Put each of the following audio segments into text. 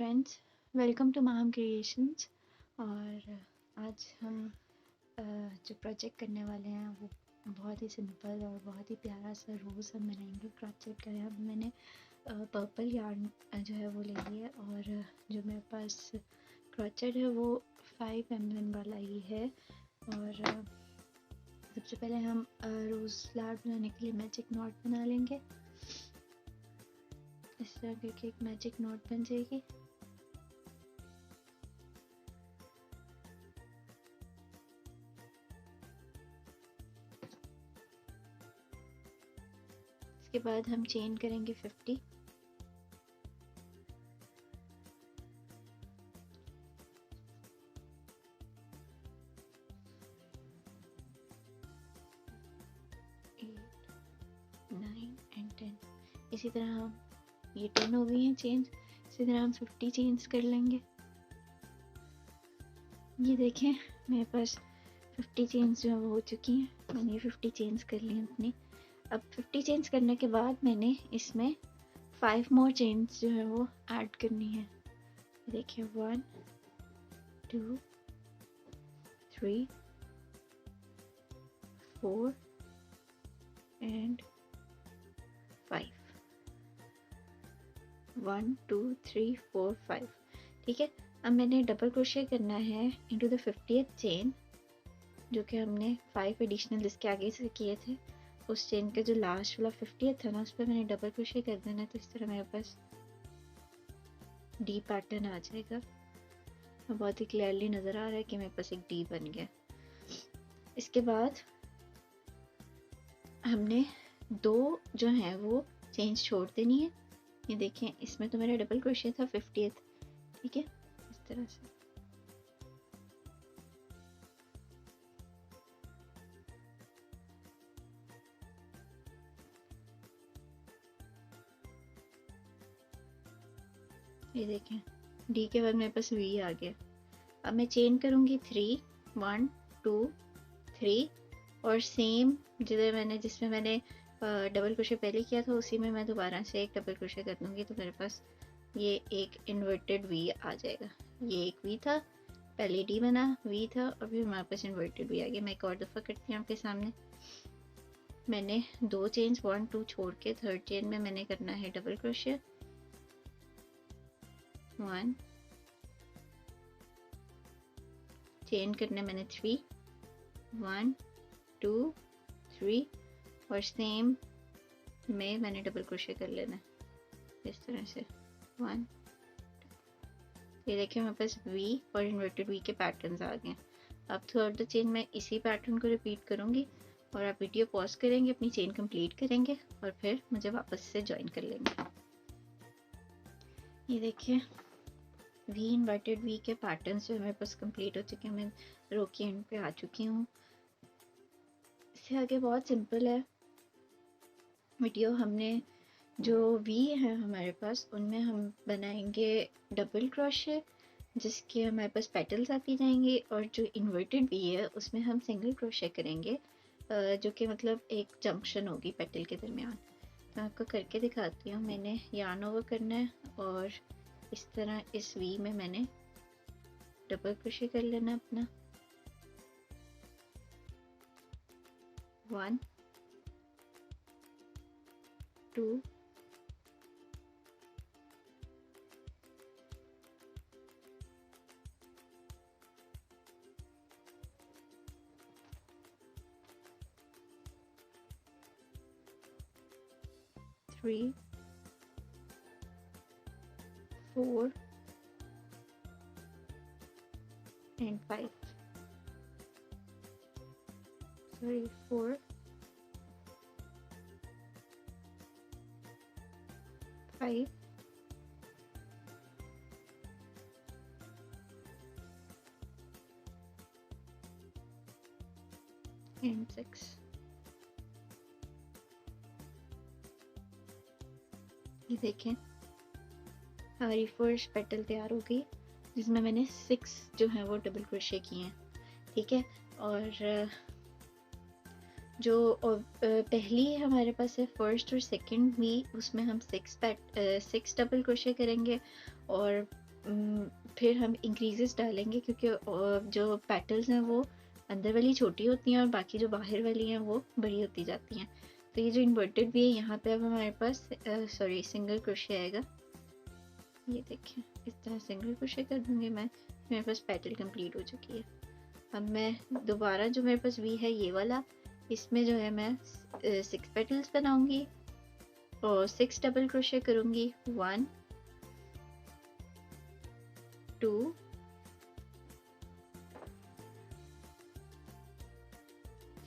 Friends, welcome to माम creations. और आज हम जो प्रोजेक्ट करने वाले हैं वो बहुत ही सिंपल और बहुत ही प्यारा सा रोज़ हम बनाएंगे क्रोचेट का। यहाँ मैंने पर्पल यार्न जो है वो ले लिया और जो मेरे पास क्रोचेट है वो 5 mm वाला ही है। और सबसे पहले हम रोज़ फ्लावर बनाने के लिए मैजिक नॉट बना लेंगे। इस तरह करके एक मैजिक नॉट बन जाएगी। इसके बाद हम चेन करेंगे 50। इसी तरह हम ये 10 हो गई हैं चेन्स। इसी तरह हम 50 चेन्स कर लेंगे। ये देखें मेरे पास 50 चेन्स जो है वो हो चुकी हैं। मैंने 50 चेन्स कर ली अपनी। अब 50 चेन्स करने के बाद मैंने इसमें 5 मोर चेन्स जो है वो ऐड करनी है। देखिए 1 2 3 4 एंड 5। 1 2 3 4 5। ठीक है, अब मैंने डबल क्रोशे करना है इनटू द 50th चेन, जो कि हमने 5 एडिशनल इसके आगे से किए थे। उस चेन के जो लास्ट वाला 50th था ना, उस पर मैंने डबल क्रोशे कर देना। तो इस तरह मेरे पास डी पैटर्न आ जाएगा। बहुत ही क्लियरली नज़र आ रहा है कि मेरे पास एक डी बन गया। इसके बाद हमने 2 जो हैं वो चेन्स छोड़ देनी है। ये देखें, इसमें तो मेरा डबल क्रोशे था 50th। ठीक है, इस तरह से ये देखें, डी के बाद मेरे पास वी आ गया। अब मैं चेन करूँगी 3 1 2 3 और सेम जिसमें मैंने डबल क्रोशे पहले किया था उसी में मैं दोबारा से एक डबल क्रोशे कर दूँगी। तो मेरे पास ये एक इन्वर्टेड वी आ जाएगा। ये एक वी था, पहले डी बना, वी था और फिर हमारे पास इन्वर्टेड वी आ गया। मैं एक और दफ़ा करती हूँ आपके सामने। मैंने 2 चेन्स 1 2 छोड़ के थर्ड चेन में मैंने करना है डबल क्रोशे। 1 चेन करने मैंने 3 1 2 3 और सेम में मैंने डबल क्रोशे कर लेना इस तरह से 1 2। ये देखिए, हमारे पास वी और इन्वर्टेड वी के पैटर्न्स आ गए। अब थर्ड चेन में इसी पैटर्न को रिपीट करूँगी और आप वीडियो पॉज करेंगे, अपनी चेन कंप्लीट करेंगे और फिर मुझे वापस से ज्वाइन कर लेंगे। ये देखिए, वी इन्वर्टेड वी के पैटर्न्स जो मेरे पास कंप्लीट हो चुके हैं। मैं रो के एंड पे आ चुकी हूँ। इससे आगे बहुत सिंपल है वीडियो। हमने जो वी है हमारे पास उनमें हम बनाएंगे डबल क्रोशे, जिसके हमारे पास पेटल्स आती जाएंगी, और जो इन्वर्टेड वी है उसमें हम सिंगल क्रोशे करेंगे, जो कि मतलब एक जंक्शन होगी पेटल के दरमियान। तो आपको करके दिखाती हूँ। मैंने यार्न ओवर करना है और इस तरह इस वी में मैंने डबल क्रोशे कर लेना अपना। 1 2 3 4 and 5. Sorry, 4 5 and 6. ये देखें, हमारी फर्स्ट पेटल तैयार हो गई जिसमें मैंने 6 जो है वो डबल क्रोशे किए हैं। ठीक है, और जो पहली हमारे पास है फर्स्ट और सेकंड वी, उसमें हम 6 डबल क्रोशे करेंगे और फिर हम इंक्रीजेस डालेंगे, क्योंकि जो पेटल्स हैं वो अंदर वाली छोटी होती हैं और बाकी जो बाहर वाली हैं वो बड़ी होती जाती हैं। तो ये जो इन्वर्टेड भी है यहाँ पे अब हमारे पास सॉरी सिंगल क्रोशे आएगा। ये देखिए इस तरह सिंगल क्रोशे कर दूँगी मैं, मेरे पास पेटल कंप्लीट हो चुकी है। अब मैं दोबारा जो मेरे पास वी है ये वाला, इसमें जो है मैं 6 पेटल्स बनाऊंगी और 6 डबल क्रोशे करूंगी। 1 2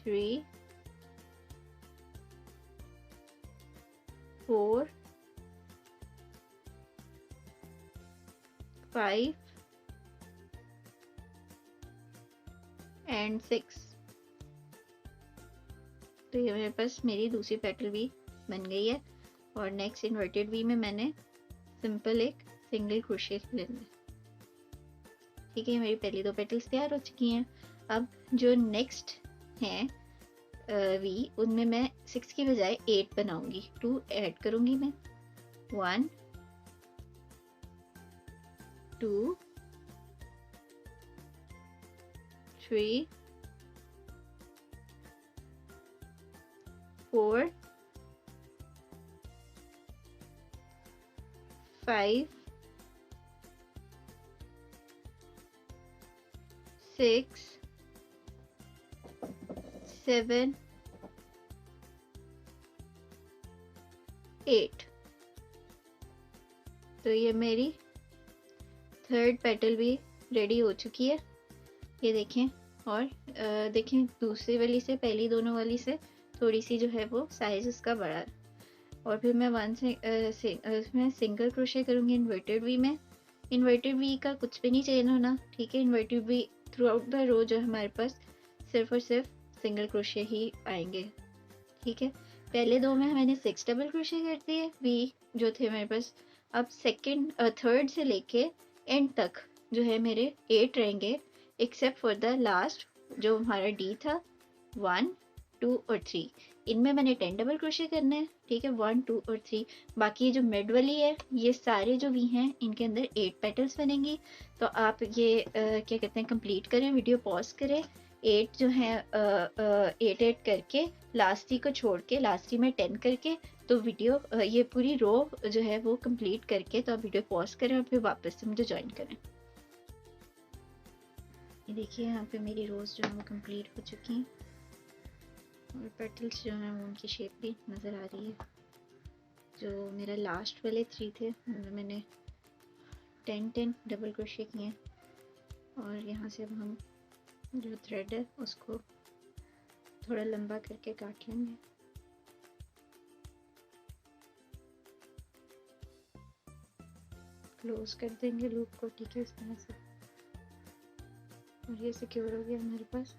3 4 5 एंड 6। तो ये मेरे पास मेरी दूसरी पेटल भी बन गई है। और नेक्स्ट इन्वर्टेड वी में मैंने सिंपल एक सिंगल क्रोशे लेना है। ठीक है, मेरी पहली 2 पेटल्स तैयार हो चुकी हैं। अब जो नेक्स्ट हैं वी, उनमें मैं 6 की बजाय 8 बनाऊंगी। 2 ऐड करूंगी मैं। 1 2 3 4 5 6 7 8। तो ये मेरी थर्ड पेटल भी रेडी हो चुकी है, ये देखें। और देखें दूसरी वाली से पहली दोनों वाली से थोड़ी सी जो है वो साइज उसका बड़ा है। और फिर मैं मैं सिंगल क्रोशे करूँगी इन्वर्टेड वी में। इन्वर्टेड वी का कुछ भी नहीं चेंज होना, ठीक है। Inverted V throughout the row जो हमारे पास सिर्फ और सिर्फ सिंगल क्रोशे ही आएंगे, ठीक है। पहले 2 में मैंने 6 डबल क्रोशे कर दिए वी जो थे मेरे पास। अब सेकंड थर्ड से लेके एंड तक जो है मेरे 8 रहेंगे, एक्सेप्ट फॉर द लास्ट जो हमारा डी था 1 2 और 3। इनमें मैंने 10 डबल क्रोशे करने हैं, ठीक है, 1 2 और 3। बाकी जो मिड वाली है ये सारे जो वी हैं इनके अंदर 8 पेटल्स बनेंगी। तो आप ये क्या कहते हैं कंप्लीट करें, वीडियो पॉज करें, 8 जो है 8 करके लास्टी को छोड़ के लास्टी में 10 करके, तो वीडियो ये पूरी रो जो है वो कंप्लीट करके तो आप वीडियो पॉज करें और फिर वापस से मुझे ज्वाइन करें। ये देखिए यहाँ पे मेरी रोज जो है वो कंप्लीट हो चुकी हैं और पेटल्स जो हैं वो उनकी शेप भी नज़र आ रही है। जो मेरा लास्ट वाले 3 थे उनमें मैंने 10 डबल क्रोशे किए और यहाँ से अब हम जो थ्रेड है उसको थोड़ा लंबा करके काट लेंगे। क्लोज कर देंगे लूप को, ठीक है, इस तरह से। और ये सिक्योर हो गया हमारे पास।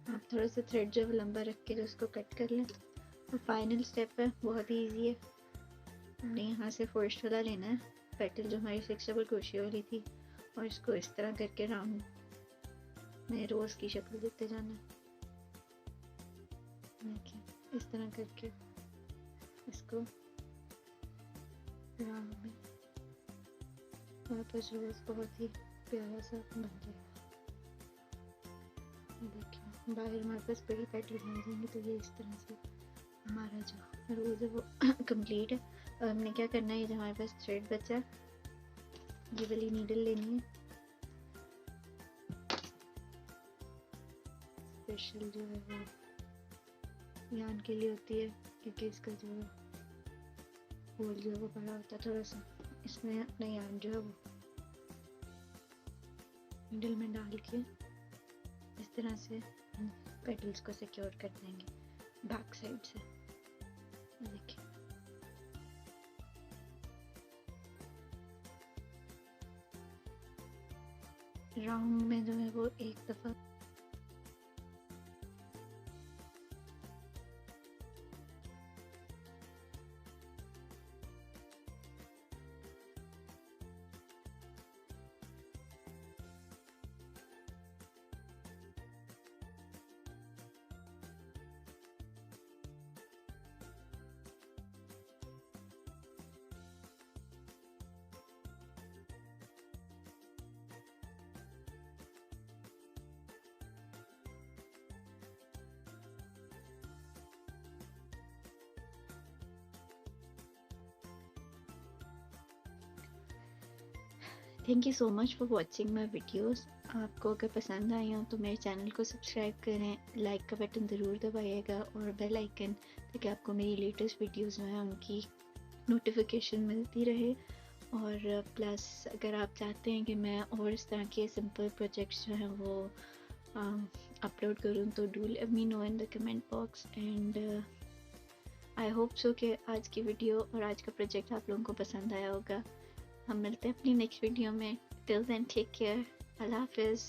आप थोड़ा सा थ्रेड जो है लंबा रख के जो उसको कट कर लें। और फाइनल स्टेप है, बहुत ही ईजी है। हमने यहाँ से फर्स्ट वाला लेना है पेटल जो हमारी 6 डबल क्रोशे वाली थी और इसको इस तरह करके राउंड में रोज की शक्ल देते जाना है। देखिए इस तरह करके इसको राउंड में वापस रोज बहुत ही प्यारा सा बन जाएगा। देखिए बाहर हमारे पास बड़ी पेटल बन जाएंगी। तो ये इस तरह से हमारा जो रोज है वो कंप्लीट है। अब हमने क्या करना है, ये जो हमारे पास थ्रेड बचा ये वाली नीडल लेनी है, स्पेशल जो है वो यान के लिए होती है क्योंकि इसका जो है होल जो है वो बड़ा होता है थोड़ा सा। इसमें अपना यान जो है वो नीडल में डाल के इस तरह से पेटल्स को सिक्योर कर देंगे बैक साइड से। देखिए राउंड में जो है वो एक दफ़ा thank you so much for watching my videos. आपको अगर पसंद आई हो तो मेरे चैनल को सब्सक्राइब करें, लाइक का बटन ज़रूर दबाइएगा और बेल आइकन, ताकि आपको मेरी लेटेस्ट वीडियोज़ जो हैं उनकी नोटिफिकेशन मिलती रहे। और प्लस अगर आप चाहते हैं कि मैं और इस तरह के सिंपल प्रोजेक्ट्स जो हैं वो अपलोड करूँ तो do let me know in the comment box. And I hope so कि आज की वीडियो और आज का प्रोजेक्ट आप लोगों को पसंद आया होगा। हम मिलते हैं अपनी नेक्स्ट वीडियो में। Till then take care. अल्लाह हाफिज़।